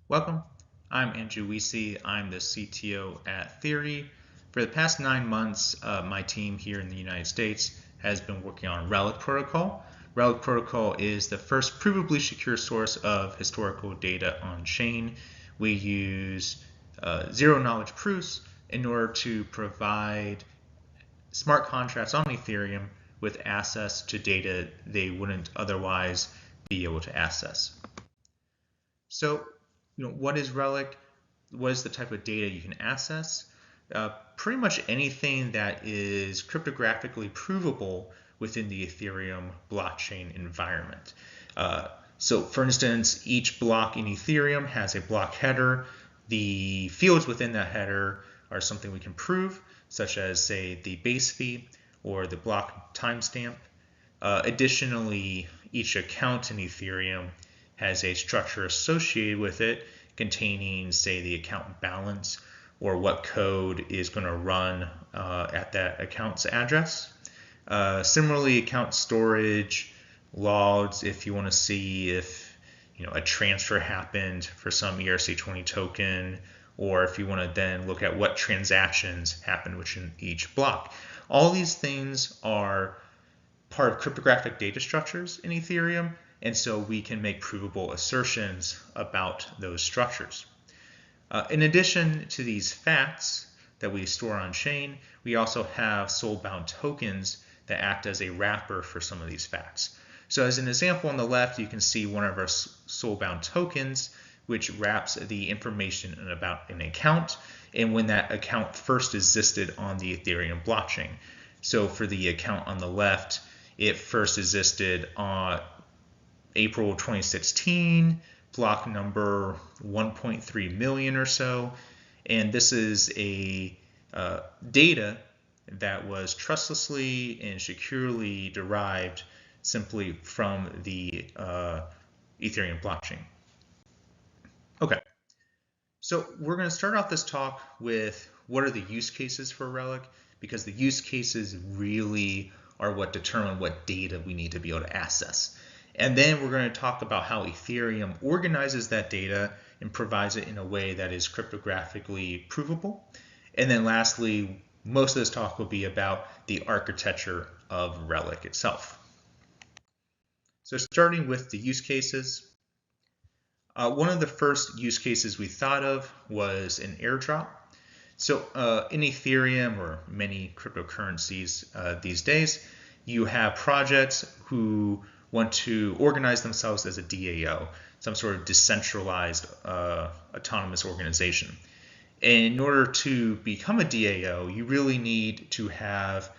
Welcome, I'm Andrew Weesey. I'm the CTO at Theori. For the past 9 months, my team here in the United States has been working on Relic Protocol. Relic Protocol is the first provably secure source of historical data on chain. We use zero-knowledge proofs in order to provide smart contracts on Ethereum with access to data they wouldn't otherwise be able to access. So, what is Relic? What is the type of data you can access? Pretty much anything that is cryptographically provable within the Ethereum blockchain environment. So for instance, each block in Ethereum has a block header. The fields within that header are something we can prove, such as, say, the base fee or the block timestamp. Additionally, each account in Ethereum has a structure associated with it containing, say, the account balance or what code is going to run at that account's address. Similarly, account storage, logs, if you want to see if a transfer happened for some ERC20 token, or if you want to then look at what transactions happened within each block. All these things are part of cryptographic data structures in Ethereum, and so we can make provable assertions about those structures. In addition to these facts that we store on chain, we also have soul-bound tokens that act as a wrapper for some of these facts. So as an example on the left, you can see one of our soul-bound tokens, which wraps the information about an account and when that account first existed on the Ethereum blockchain. So for the account on the left, it first existed on April 2016, block number 1.3 million or so, and this is a data that was trustlessly and securely derived simply from the Ethereum blockchain. Okay, so we're going to start off this talk with what are the use cases for Relic, because the use cases really are what determine what data we need to be able to access. And then we're going to talk about how Ethereum organizes that data and provides it in a way that is cryptographically provable. And then lastly, most of this talk will be about the architecture of Relic itself. So starting with the use cases, one of the first use cases we thought of was an airdrop. So in Ethereum or many cryptocurrencies these days, you have projects who want to organize themselves as a DAO, some sort of decentralized autonomous organization. And in order to become a DAO, you really need to have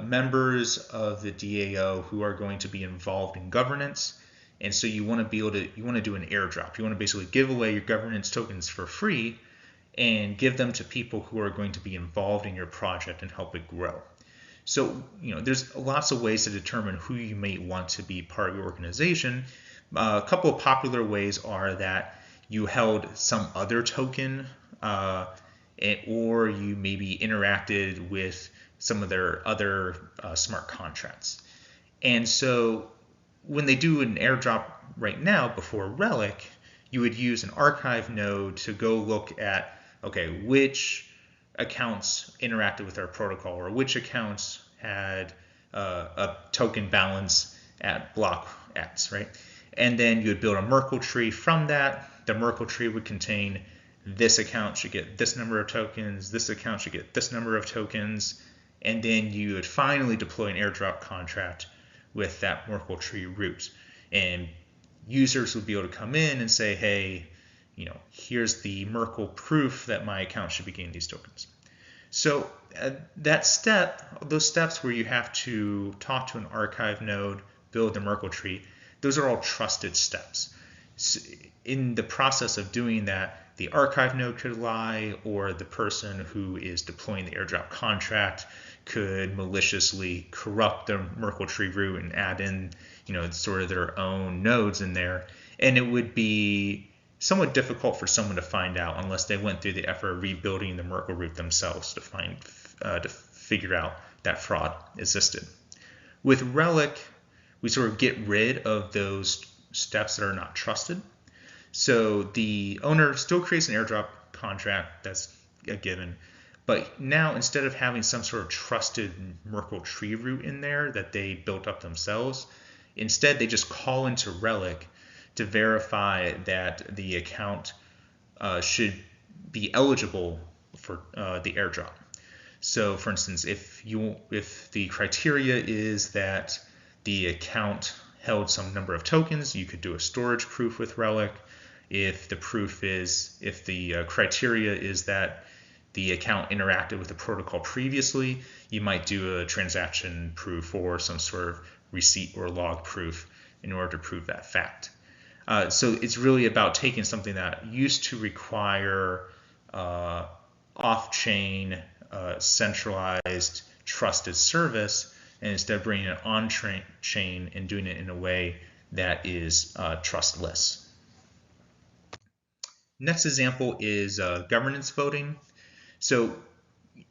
members of the DAO who are going to be involved in governance. And so you want to be able to, you want to do an airdrop. You want to basically give away your governance tokens for free and give them to people who are going to be involved in your project and help it grow. So, there's lots of ways to determine who you may want to be part of your organization. A couple of popular ways are that you held some other token or you maybe interacted with some of their other smart contracts. And so when they do an airdrop right now before Relic, you would use an archive node to go look at, okay, which accounts interacted with our protocol or which accounts had a token balance at block X, right? And then you would build a Merkle tree from that. The Merkle tree would contain this account should get this number of tokens, this account should get this number of tokens, and then you would finally deploy an airdrop contract with that Merkle tree root. And users would be able to come in and say, hey, here's the Merkle proof that my account should be getting these tokens. So that step, those steps where you have to talk to an archive node, build the Merkle tree, those are all trusted steps. So in the process of doing that, the archive node could lie, or the person who is deploying the airdrop contract could maliciously corrupt the Merkle tree root and add in, sort of their own nodes in there, and it would be somewhat difficult for someone to find out unless they went through the effort of rebuilding the Merkle root themselves to figure out that fraud existed. With Relic, we sort of get rid of those steps that are not trusted. So the owner still creates an airdrop contract, that's a given, but now instead of having some sort of trusted Merkle tree root in there that they built up themselves, instead they just call into Relic to verify that the account should be eligible for the airdrop. So for instance, if the criteria is that the account held some number of tokens, you could do a storage proof with Relic. If the criteria is that the account interacted with the protocol previously, you might do a transaction proof or some sort of receipt or log proof in order to prove that fact. So it's really about taking something that used to require off-chain, centralized, trusted service, and instead bringing it on-chain and doing it in a way that is trustless. Next example is governance voting. So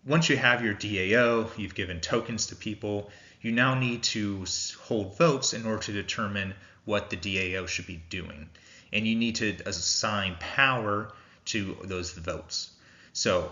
once you have your DAO, you've given tokens to people, you now need to hold votes in order to determine what the DAO should be doing. And you need to assign power to those votes. So,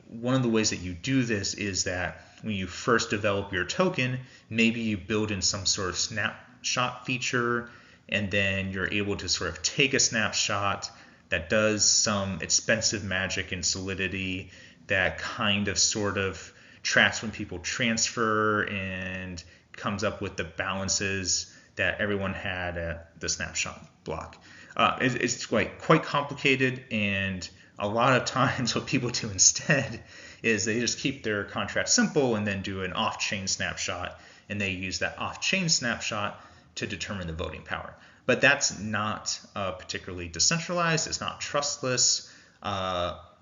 one of the ways that you do this is that when you first develop your token, maybe you build in some sort of snapshot feature, and then you're able to sort of take a snapshot that does some expensive magic and Solidity that kind of sort of tracks when people transfer and comes up with the balances that everyone had at the snapshot block. It's quite complicated, and a lot of times what people do instead is they just keep their contract simple and then do an off-chain snapshot, and they use that off-chain snapshot to determine the voting power. But that's not particularly decentralized. It's not trustless.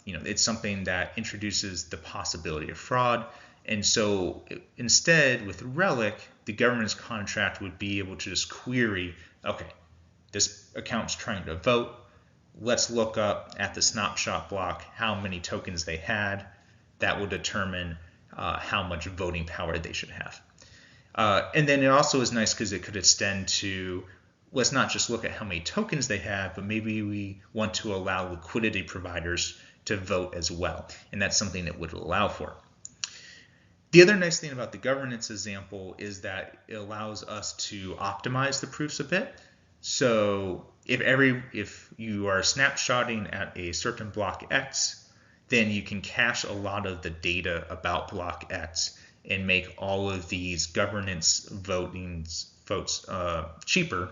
It's something that introduces the possibility of fraud. And so instead, with Relic, the governance contract would be able to just query, okay, this account's trying to vote. Let's look up at the snapshot block how many tokens they had. That will determine how much voting power they should have. And then it also is nice because it could extend to, let's not just look at how many tokens they have, but maybe we want to allow liquidity providers to vote as well. And that's something it would allow for. The other nice thing about the governance example is that it allows us to optimize the proofs a bit. So if you are snapshotting at a certain block X, then you can cache a lot of the data about block X and make all of these governance votes cheaper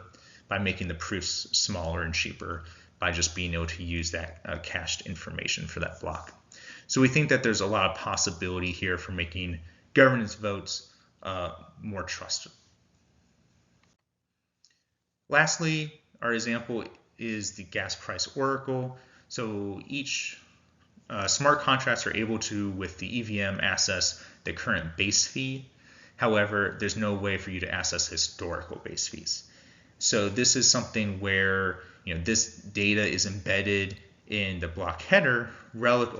by making the proofs smaller and cheaper by just being able to use that cached information for that block. So we think that there's a lot of possibility here for making governance votes more trusted. Lastly, our example is the gas price oracle. So each smart contracts are able to, with the EVM, access the current base fee. However, there's no way for you to access historical base fees. So this is something where this data is embedded in the block header. Relic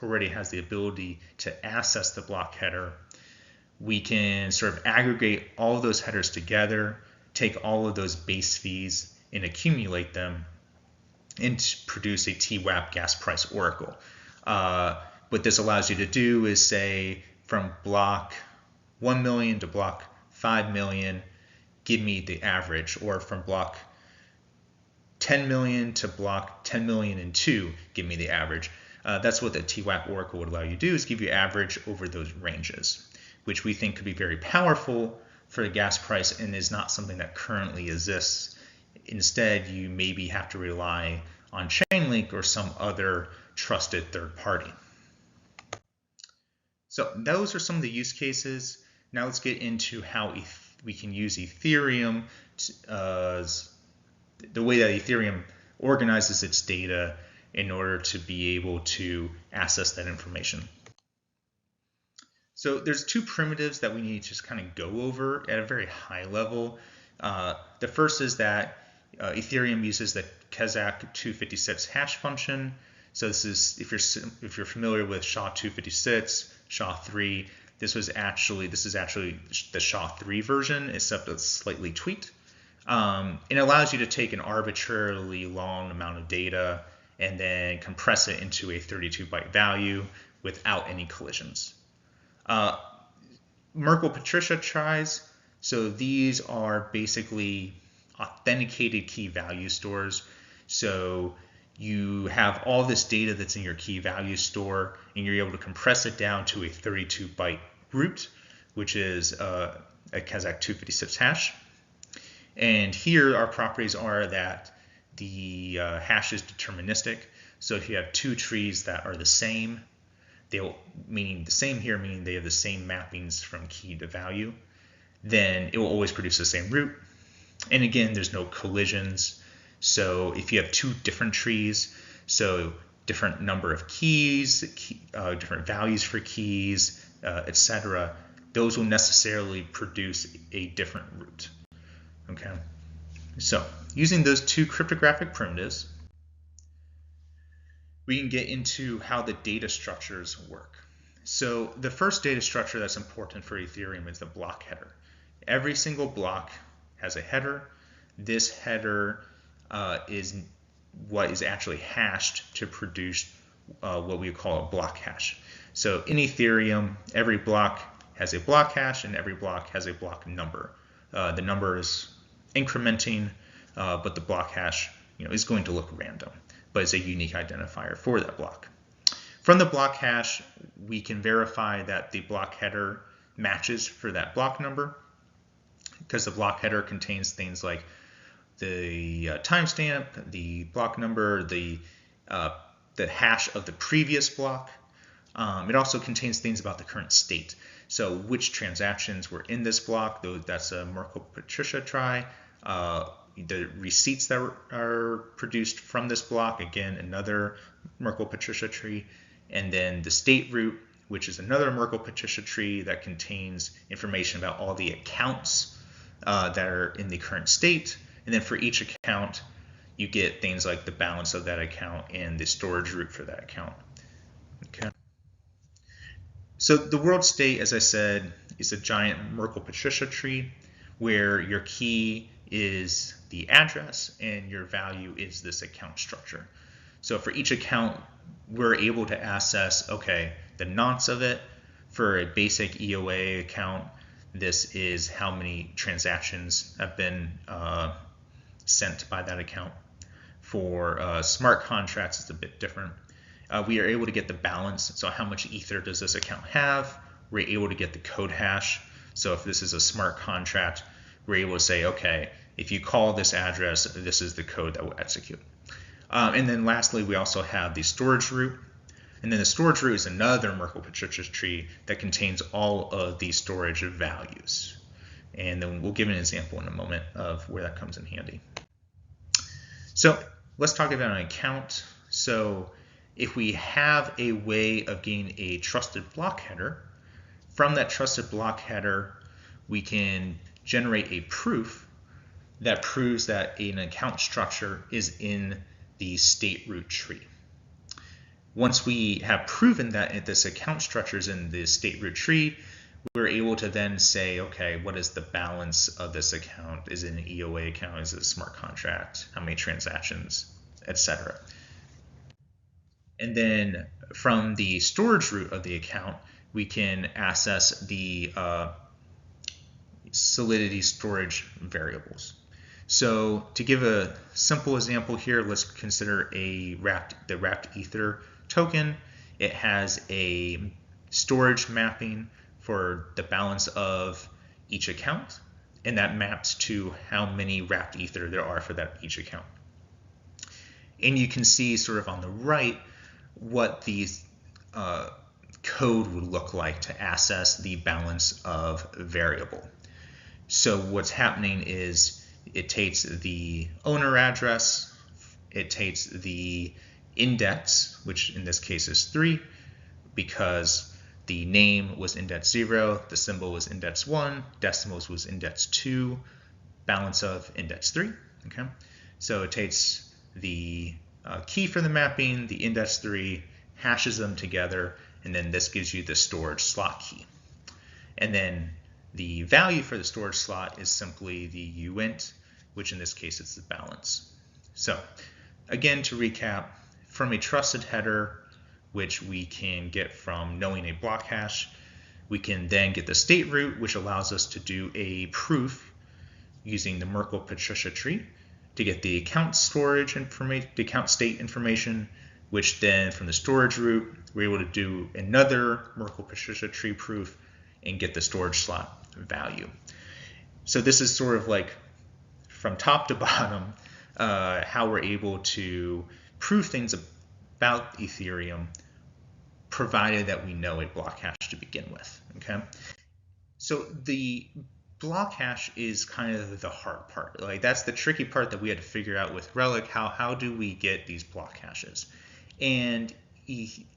already has the ability to access the block header. We can sort of aggregate all of those headers together, take all of those base fees and accumulate them and produce a TWAP gas price oracle. What this allows you to do is say from block 1 million to block 5 million, give me the average, or from block 10 million to block 10 million and 2, give me the average. That's what the TWAP oracle would allow you to do, is give you average over those ranges, which we think could be very powerful for the gas price and is not something that currently exists. Instead, you maybe have to rely on Chainlink or some other trusted third party. So those are some of the use cases. Now let's get into how we can use Ethereum, the way that Ethereum organizes its data in order to be able to access that information. So there's two primitives that we need to just kind of go over at a very high level. The first is that Ethereum uses the Kazakh 256 hash function. So this is, if you're familiar with SHA-256, SHA-3, this is actually the SHA-3 version, except it's slightly tweaked. It allows you to take an arbitrarily long amount of data and then compress it into a 32-byte value without any collisions. Merkle-Patricia tries, so these are basically authenticated key value stores. So you have all this data that's in your key value store, and you're able to compress it down to a 32-byte root, which is a Kazakh 256 hash. And here our properties are that the hash is deterministic. So if you have two trees that are the same, meaning they have the same mappings from key to value, then it will always produce the same root. And again, there's no collisions. So if you have two different trees, so different number of keys, different values for keys, etc., those will necessarily produce a different root. Okay, so using those two cryptographic primitives, we can get into how the data structures work. So the first data structure that's important for Ethereum is the block header. Every single block has a header. This header is what is actually hashed to produce what we call a block hash. So in Ethereum, every block has a block hash and every block has a block number. The number is incrementing, but the block hash is going to look random, but it's a unique identifier for that block. From the block hash, we can verify that the block header matches for that block number, because the block header contains things like the timestamp, the block number, the hash of the previous block. It also contains things about the current state. So which transactions were in this block, that's a Merkle-Patricia trie. The receipts that are produced from this block, again, another Merkle-Patricia tree. And then the state root, which is another Merkle-Patricia tree that contains information about all the accounts that are in the current state. And then for each account, you get things like the balance of that account and the storage root for that account. Okay. So the world state, as I said, is a giant Merkle-Patricia tree where your key is the address and your value is this account structure. So for each account, we're able to access, okay, the nonce of it. For a basic EOA account, this is how many transactions have been sent by that account. For smart contracts, it's a bit different. We are able to get the balance, so how much ether does this account have? We're able to get the code hash. So if this is a smart contract, we're able to say, okay, if you call this address, this is the code that will execute. And then lastly, we also have the storage root. And then the storage root is another Merkle-Patricia tree that contains all of the storage values. And then we'll give an example in a moment of where that comes in handy. So let's talk about an account. So if we have a way of getting a trusted block header, from that trusted block header, we can generate a proof that proves that an account structure is in the state root tree. Once we have proven that this account structure is in the state root tree, we're able to then say, okay, what is the balance of this account? Is it an EOA account? Is it a smart contract? How many transactions, etc. And then from the storage root of the account, we can access the solidity storage variables. So to give a simple example here, let's consider the wrapped ether token. It has a storage mapping for the balance of each account, and that maps to how many wrapped ether there are for that each account. And you can see sort of on the right what the code would look like to access the balance of variable. So what's happening is it takes the owner address, it takes the index, which in this case is 3, because the name was index 0, the symbol was index 1, decimals was index 2, balance of index 3. Okay, so it takes the key for the mapping, the index 3, hashes them together, and then this gives you the storage slot key. And then the value for the storage slot is simply the uint which in this case is the balance. So again, to recap, from a trusted header, which we can get from knowing a block hash, we can then get the state root, which allows us to do a proof using the Merkle-Patricia tree to get the account storage information, the account state information, which then from the storage root, we're able to do another Merkle-Patricia tree proof and get the storage slot value. So this is sort of like from top to bottom how we're able to prove things about Ethereum, provided that we know a block hash to begin with. Okay, so the block hash is kind of the hard part. Like that's the tricky part that we had to figure out with Relic. How do we get these block hashes? And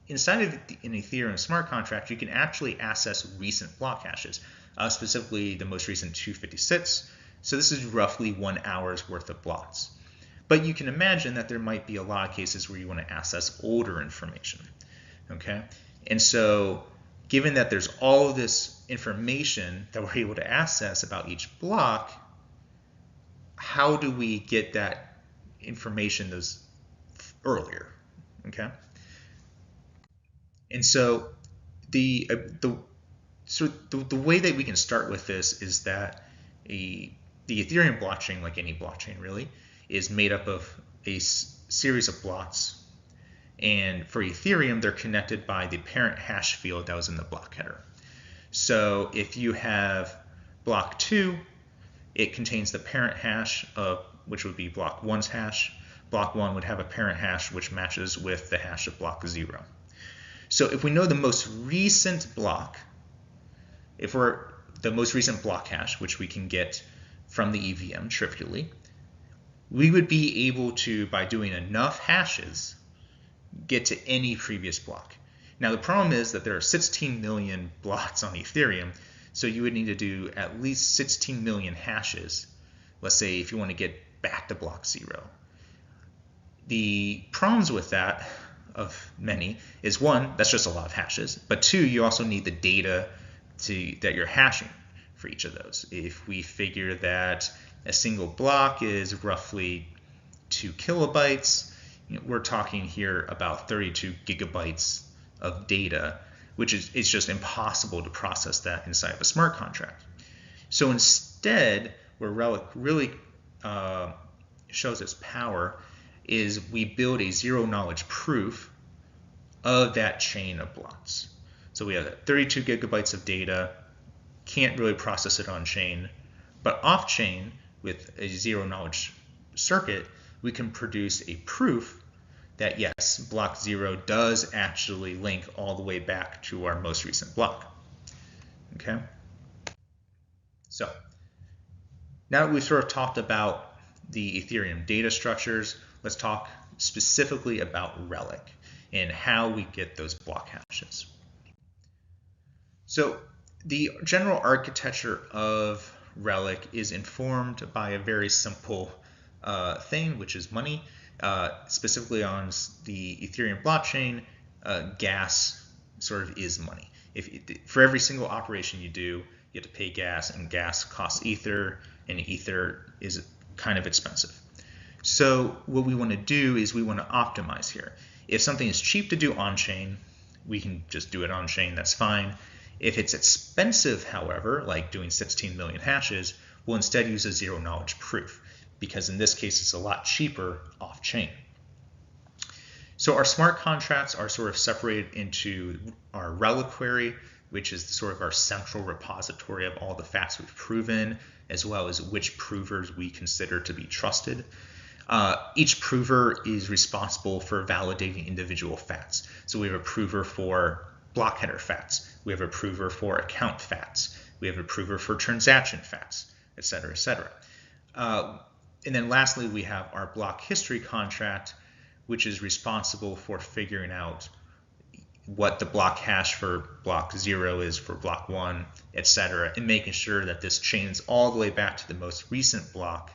inside of an Ethereum smart contract, you can actually access recent block hashes, specifically the most recent 256. So this is roughly 1 hour's worth of blocks. But you can imagine that there might be a lot of cases where you want to access older information. Okay, and so given that there's all of this information that we're able to access about each block, how do we get that information those earlier? Okay, and so the way that we can start with this is that the Ethereum blockchain, like any blockchain really, is made up of a series of blocks. And for Ethereum, they're connected by the parent hash field that was in the block header. So if you have block 2, it contains the parent hash of which would be block 1's hash. Block 1 would have a parent hash which matches with the hash of block 0. So if we know the most recent block, if we're the most recent block hash, which we can get from the EVM trivially, we would be able to, by doing enough hashes, get to any previous block. Now the problem is that there are 16 million blocks on Ethereum, so you would need to do at least 16 million hashes, let's say if you want to get back to block 0. The problems with that, of many, is one, that's just a lot of hashes, but two, you also need the data that you're hashing for each of those. If we figure that a single block is roughly 2 kilobytes, we're talking here about 32 gigabytes of data, which is it's just impossible to process that inside of a smart contract. So instead, where Relic really shows its power is we build a zero-knowledge proof of that chain of blocks. So we have 32 gigabytes of data, can't really process it on-chain, but off-chain with a zero-knowledge circuit, we can produce a proof that yes, block 0 does actually link all the way back to our most recent block. Okay? So now that we've sort of talked about the Ethereum data structures, let's talk specifically about Relic and how we get those block hashes. So the general architecture of Relic is informed by a very simple thing, which is money. Specifically on the Ethereum blockchain, gas sort of is money. For every single operation you do, you have to pay gas, and gas costs ether, and ether is kind of expensive. So what we want to do is we want to optimize here. If something is cheap to do on-chain, we can just do it on-chain, that's fine. If it's expensive, however, like doing 16 million hashes, we'll instead use a zero-knowledge proof, because in this case it's a lot cheaper off-chain. So our smart contracts are sort of separated into our reliquary, which is sort of our central repository of all the facts we've proven, as well as which provers we consider to be trusted. Each prover is responsible for validating individual facts. So we have a prover for block header facts, we have a prover for account facts, we have a prover for transaction facts, etc., etc. And then lastly, we have our block history contract, which is responsible for figuring out what the block hash for block 0 is for block 1, etc., and making sure that this chains all the way back to the most recent block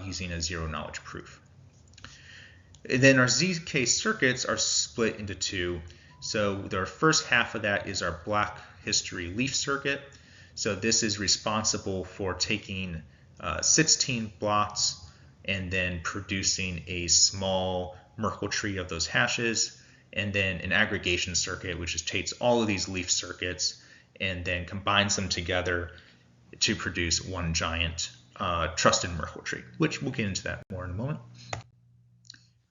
using a zero-knowledge proof. And then our ZK circuits are split into two. So the first half of that is our block history leaf circuit. So this is responsible for taking 16 blocks and then producing a small Merkle tree of those hashes, and then an aggregation circuit, which just takes all of these leaf circuits and then combines them together to produce one giant trusted Merkle tree, which we'll get into that more in a moment.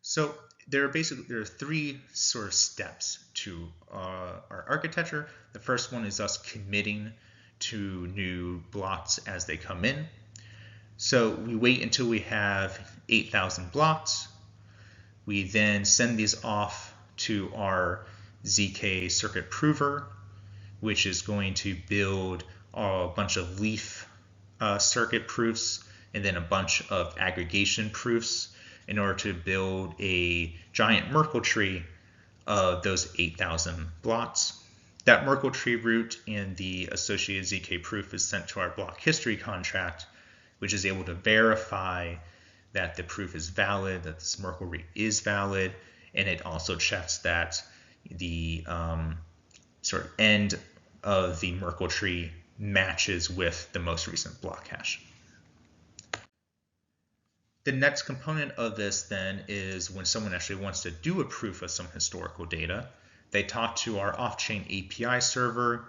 So there are three sort of steps to our architecture. The first one is us committing to new blocks as they come in. So we wait until we have 8,000 blocks. We then send these off to our ZK circuit prover, which is going to build a bunch of leaf circuit proofs and then a bunch of aggregation proofs in order to build a giant Merkle tree of those 8,000 blocks. That Merkle tree root and the associated ZK proof is sent to our block history contract, which is able to verify that the proof is valid, that this Merkle root is valid, and it also checks that the sort of end of the Merkle tree matches with the most recent block hash. The next component of this then is when someone actually wants to do a proof of some historical data, they talk to our off-chain API server,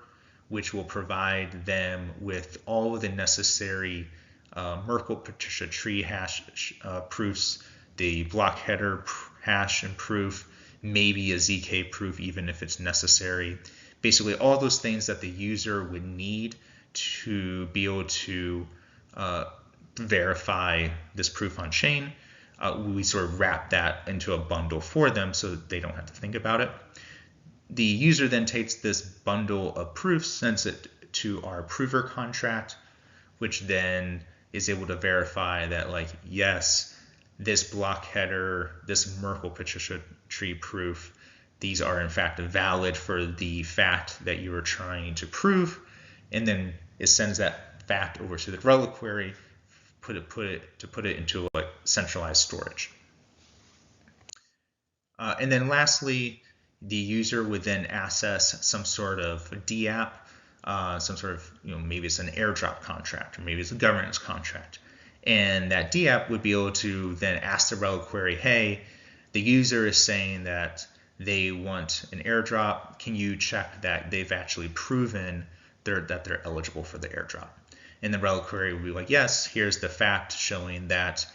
which will provide them with all of the necessary Merkle Patricia tree hash proofs, the block header hash and proof, maybe a ZK proof even if it's necessary. Basically all those things that the user would need to be able to verify this proof on chain. We sort of wrap that into a bundle for them so that they don't have to think about it. The user then takes this bundle of proofs, sends it to our prover contract, which then is able to verify that, like, yes, this block header, this Merkle Patricia tree proof, these are in fact valid for the fact that you are trying to prove, and then it sends that fact over to the Relic query, put it into a centralized storage. And then lastly, the user would then access some sort of DApp, some sort of, maybe it's an airdrop contract or maybe it's a governance contract. And that DApp would be able to then ask the Relic query, hey, the user is saying that they want an airdrop. Can you check that they've actually proven that they're eligible for the airdrop? And the Relic query will be like, yes, here's the fact showing that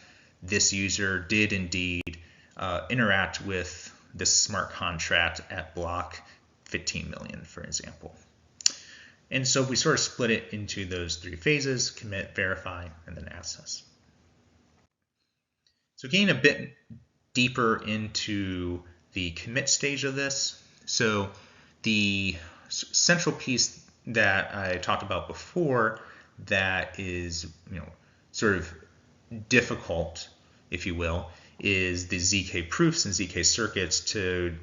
this user did indeed interact with this smart contract at block 15 million, for example. And so we sort of split it into those three phases: commit, verify, and then access. So getting a bit deeper into the commit stage of this. So the central piece that I talked about before that is, sort of difficult, if you will, is the ZK proofs and ZK circuits to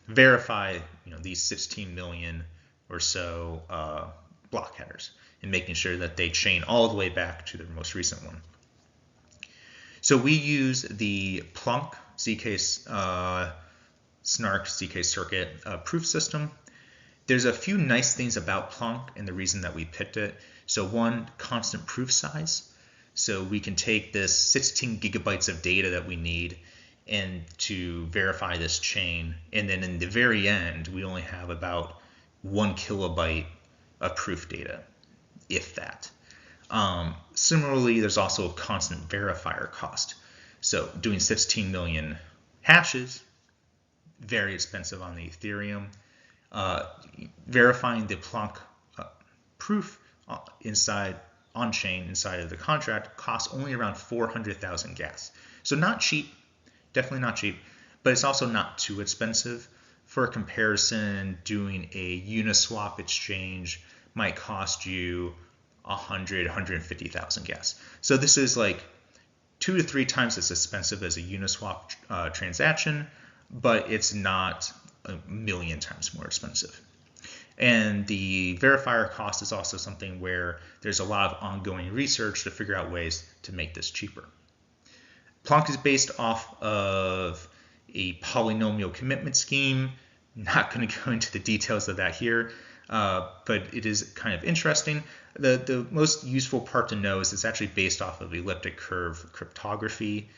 verify, these 16 million or so block headers and making sure that they chain all the way back to the most recent one. So we use the Plunk ZK Snark ZK circuit proof system. There's a few nice things about Plunk and the reason that we picked it. So one, constant proof size. So we can take this 16 gigabytes of data that we need and to verify this chain. And then in the very end, we only have about 1 kilobyte of proof data, if that. Similarly, there's also a constant verifier cost. So doing 16 million hashes, very expensive on the Ethereum. Verifying the Plunk proof on-chain inside of the contract costs only around 400,000 gas. So not cheap, definitely not cheap, but it's also not too expensive. For comparison, doing a Uniswap exchange might cost you 150,000 gas. So this is like 2 to 3 times as expensive as a Uniswap transaction, but it's not a million times more expensive. And the verifier cost is also something where there's a lot of ongoing research to figure out ways to make this cheaper. Plunk is based off of a polynomial commitment scheme. Not going to go into the details of that here. but it is kind of interesting. The most useful part to know is it's actually based off of elliptic curve cryptography,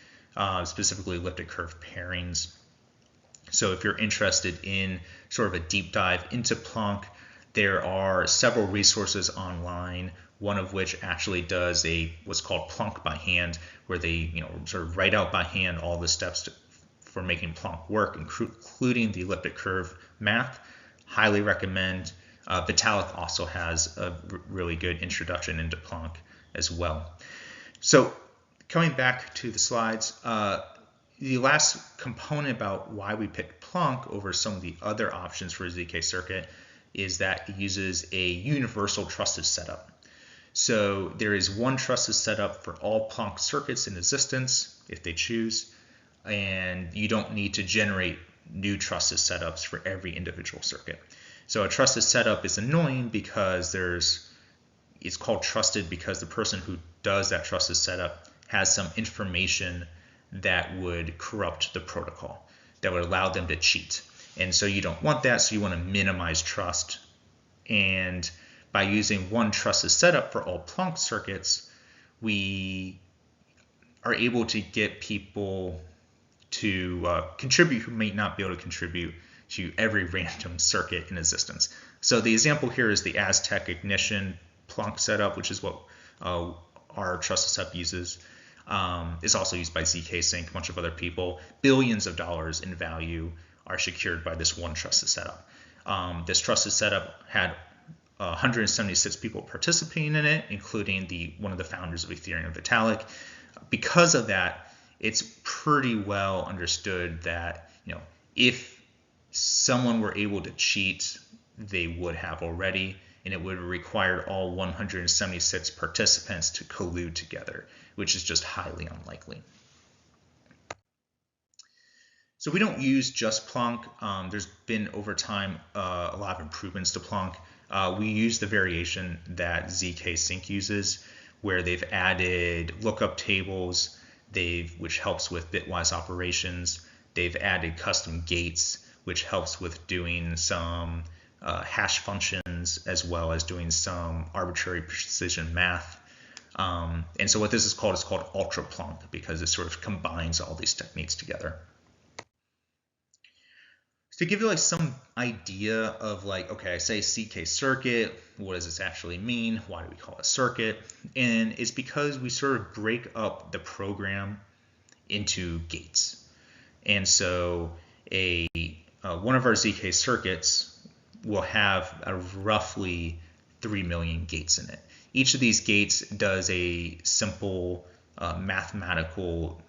specifically elliptic curve pairings. So if you're interested in sort of a deep dive into Plonk, there are several resources online, one of which actually does what's called Plonk by hand, where they sort of write out by hand all the steps for making Plonk work, including the elliptic curve math. Highly recommend. Vitalik also has a really good introduction into Plonk as well. So coming back to the slides, the last component about why we picked Plonk over some of the other options for a ZK circuit is that it uses a universal trusted setup. So there is one trusted setup for all Plonk circuits in existence if they choose, and you don't need to generate new trusted setups for every individual circuit. So a trusted setup is annoying because it's called trusted because the person who does that trusted setup has some information that would corrupt the protocol, that would allow them to cheat. And so you don't want that, so you want to minimize trust. And by using one trusted setup for all Plonk circuits, we are able to get people to contribute who may not be able to contribute to every random circuit in existence. So the example here is the Aztec Ignition Plonk setup, which is what our trusted setup uses. It's also used by ZK Sync, a bunch of other people. Billions of dollars in value are secured by this one trusted setup. This trusted setup had 176 people participating in it, including one of the founders of Ethereum, Vitalik. Because of that, it's pretty well understood that if someone were able to cheat, they would have already, and it would have required all 176 participants to collude together, which is just highly unlikely. So we don't use just Plonk. There's been over time a lot of improvements to Plonk. We use the variation that ZK Sync uses, where they've added lookup tables, which helps with bitwise operations. They've added custom gates, which helps with doing some hash functions as well as doing some arbitrary precision math. And so what this is called ultra Plonk because it sort of combines all these techniques together. To give you some idea of okay, I say ZK circuit, what does this actually mean? Why do we call it circuit? And it's because we sort of break up the program into gates. And so one of our ZK circuits will have roughly 3 million gates in it. Each of these gates does a simple mathematical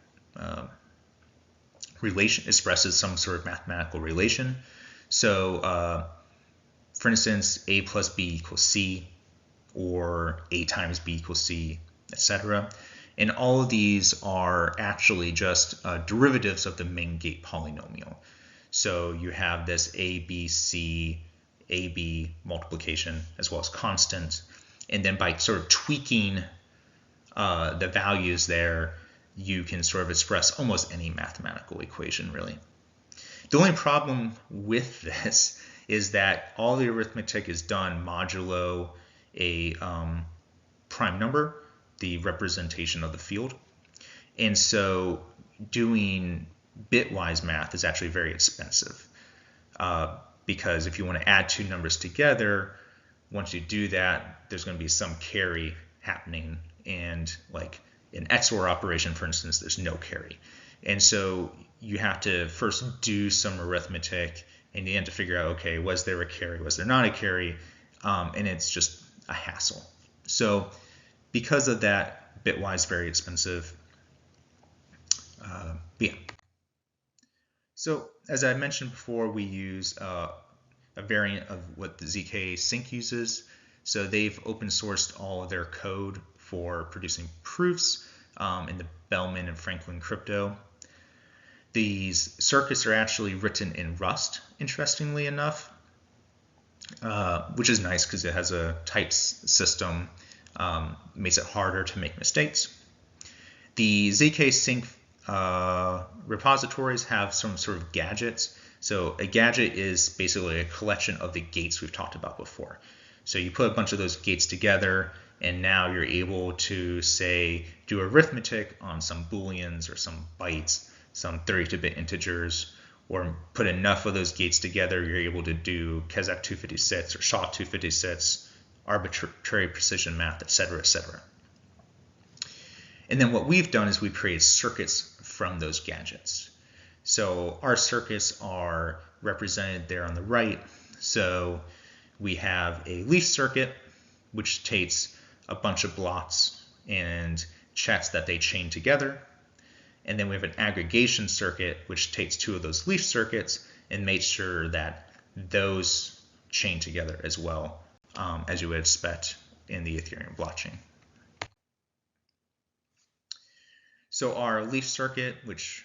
relation, expresses some sort of mathematical relation. So for instance, A plus B equals C, or A times B equals C, etc. And all of these are actually just derivatives of the main gate polynomial. So you have this ABC, AB multiplication as well as constant. And then by sort of tweaking the values there, you can sort of express almost any mathematical equation, really. The only problem with this is that all the arithmetic is done modulo a prime number, the representation of the field. And so doing bitwise math is actually very expensive because if you want to add two numbers together, once you do that, there's going to be some carry happening, and an XOR operation, for instance, there's no carry. And so you have to first do some arithmetic, and you have to figure out, okay, was there a carry, was there not a carry, and it's just a hassle. So because of that, bitwise very expensive. Yeah. So as I mentioned before, we use a variant of what the ZK Sync uses. So they've open sourced all of their code for producing proofs in the Bellman and Franklin crypto. These circuits are actually written in Rust, interestingly enough, which is nice because it has a types system, makes it harder to make mistakes. The ZK Sync repositories have some sort of gadgets So a gadget is basically a collection of the gates we've talked about before. So you put a bunch of those gates together, and now you're able to, say, do arithmetic on some booleans or some bytes, some 32-bit integers, or put enough of those gates together, you're able to do Kazakh 256 or SHA 256, arbitrary precision math, etc., etc. And then what we've done is we've created circuits from those gadgets. So our circuits are represented there on the right. So we have a leaf circuit, which takes a bunch of blocks and checks that they chain together. And then we have an aggregation circuit, which takes two of those leaf circuits and makes sure that those chain together as well, as you would expect in the Ethereum blockchain. So our leaf circuit, which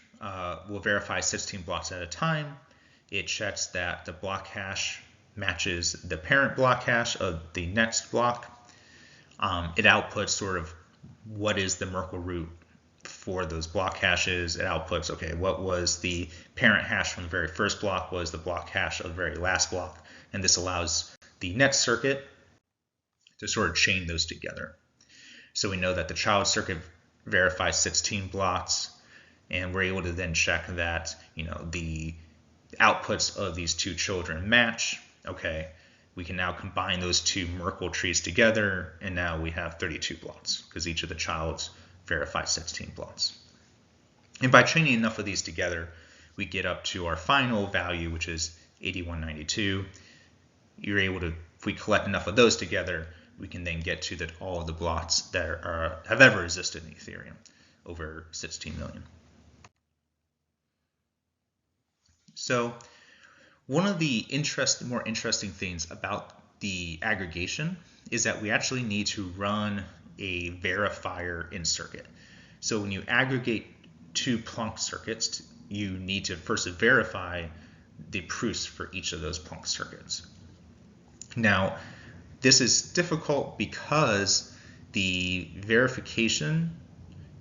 will verify 16 blocks at a time, it checks that the block hash matches the parent block hash of the next block. It outputs sort of what is the Merkle root for those block hashes. It outputs, okay, what was the parent hash from the very first block, was the block hash of the very last block, and this allows the next circuit to sort of chain those together. So we know that the child circuit verifies 16 blocks, and we're able to then check that, the outputs of these two children match. Okay, we can now combine those two Merkle trees together, and now we have 32 blocks because each of the childs verify 16 blocks. And by chaining enough of these together, we get up to our final value, which is 8192. You're able to, if we collect enough of those together, we can then get to all of the blocks that have ever existed in Ethereum, over 16 million. So one of the more interesting things about the aggregation is that we actually need to run a verifier in circuit. So when you aggregate two Planck circuits, you need to first verify the proofs for each of those Planck circuits. Now, this is difficult because the verification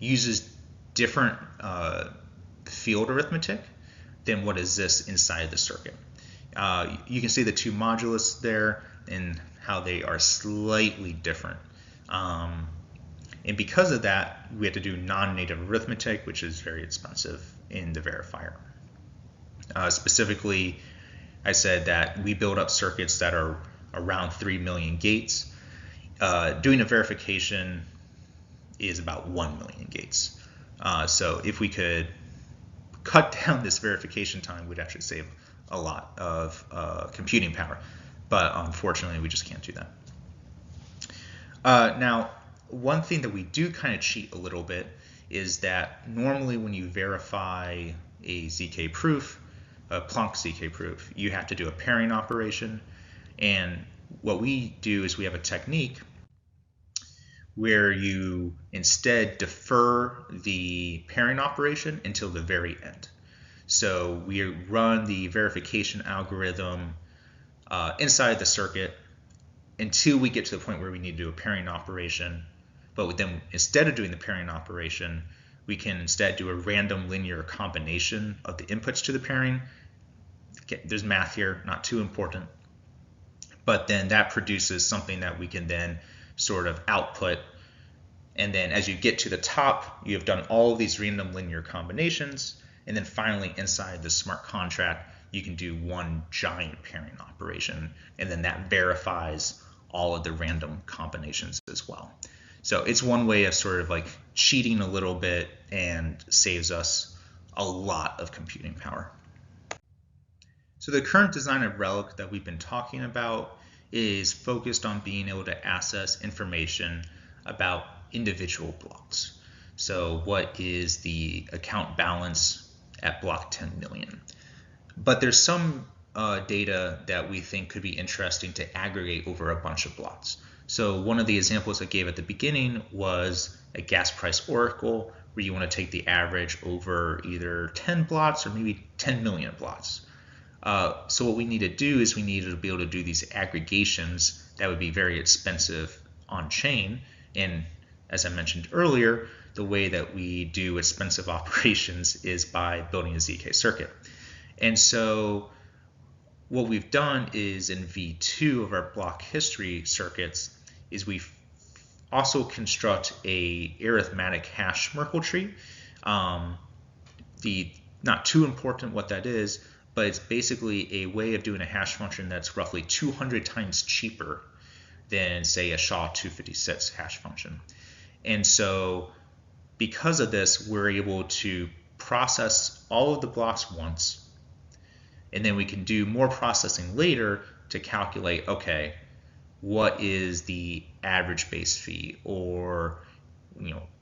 uses different field arithmetic than what exists inside the circuit. You can see the two modulus there and how they are slightly different. And because of that, we have to do non-native arithmetic, which is very expensive in the verifier. Specifically, I said that we build up circuits that are around 3 million gates. Doing a verification is about 1 million gates. So if we could cut down this verification time, we'd actually save a lot of computing power. But unfortunately, we just can't do that. Now, one thing that we do kind of cheat a little bit is that normally when you verify a ZK proof, a Planck ZK proof, you have to do a pairing operation. And what we do is we have a technique where you instead defer the pairing operation until the very end. So we run the verification algorithm inside the circuit until we get to the point where we need to do a pairing operation. But then instead of doing the pairing operation, we can instead do a random linear combination of the inputs to the pairing. Okay, there's math here, not too important. But then that produces something that we can then sort of output. And then as you get to the top, you have done all of these random linear combinations. And then finally inside the smart contract, you can do one giant pairing operation. And then that verifies all of the random combinations as well. So it's one way of sort of like cheating a little bit and saves us a lot of computing power. So the current design of Relic that we've been talking about is focused on being able to access information about individual blocks. So what is the account balance at block 10 million? But there's some data that we think could be interesting to aggregate over a bunch of blocks. So one of the examples I gave at the beginning was a gas price oracle where you want to take the average over either 10 blocks or maybe 10 million blocks. So what we need to do is we need to be able to do these aggregations that would be very expensive on chain. And as I mentioned earlier, the way that we do expensive operations is by building a ZK circuit. And so what we've done is in V2 of our block history circuits is we also construct a arithmetic hash Merkle tree. Not too important what that is, but it's basically a way of doing a hash function that's roughly 200 times cheaper than, say, a SHA-256 hash function. And so because of this, we're able to process all of the blocks once, and then we can do more processing later to calculate, okay, what is the average base fee, or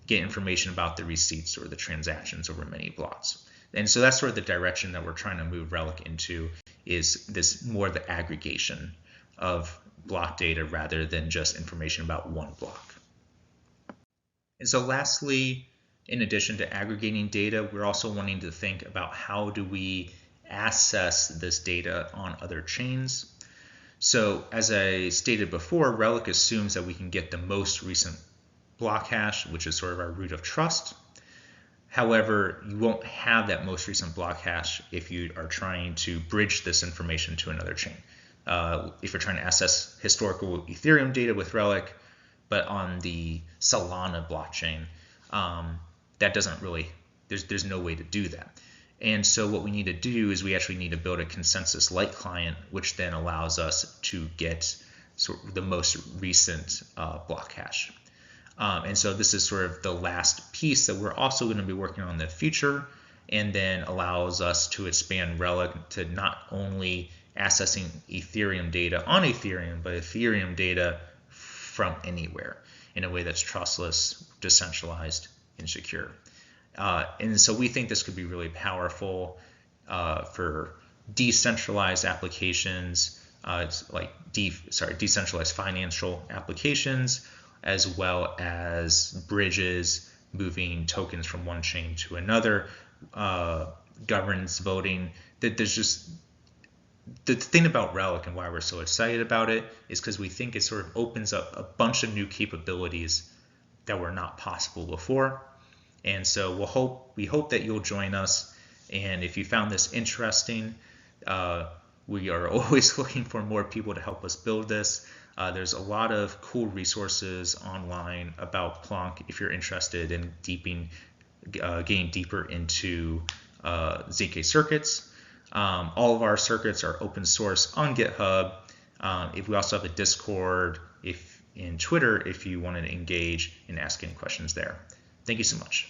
get information about the receipts or the transactions over many blocks. And so that's sort of the direction that we're trying to move Relic into, is this more the aggregation of block data rather than just information about one block. And so lastly, in addition to aggregating data, we're also wanting to think about how do we access this data on other chains. So as I stated before, Relic assumes that we can get the most recent block hash, which is sort of our root of trust. However, you won't have that most recent block hash if you are trying to bridge this information to another chain. If you're trying to access historical Ethereum data with Relic, but on the Solana blockchain, that doesn't really, there's no way to do that. And so what we need to do is we actually need to build a consensus-like client, which then allows us to get sort of the most recent block hash. And so this is sort of the last piece that we're also going to be working on in the future, and then allows us to expand Relic to not only accessing Ethereum data on Ethereum, but Ethereum data from anywhere in a way that's trustless, decentralized, and secure. And so we think this could be really powerful for decentralized applications, decentralized financial applications, as well as bridges, moving tokens from one chain to another, governance voting. That there's just the thing about Relic and why we're so excited about it is because we think it sort of opens up a bunch of new capabilities that were not possible before. And so we hope that you'll join us. And if you found this interesting, we are always looking for more people to help us build this. There's a lot of cool resources online about Plonk if you're interested in getting deeper into ZK circuits. All of our circuits are open source on GitHub. If we also have a Discord and Twitter if you want to engage and ask any questions there. Thank you so much.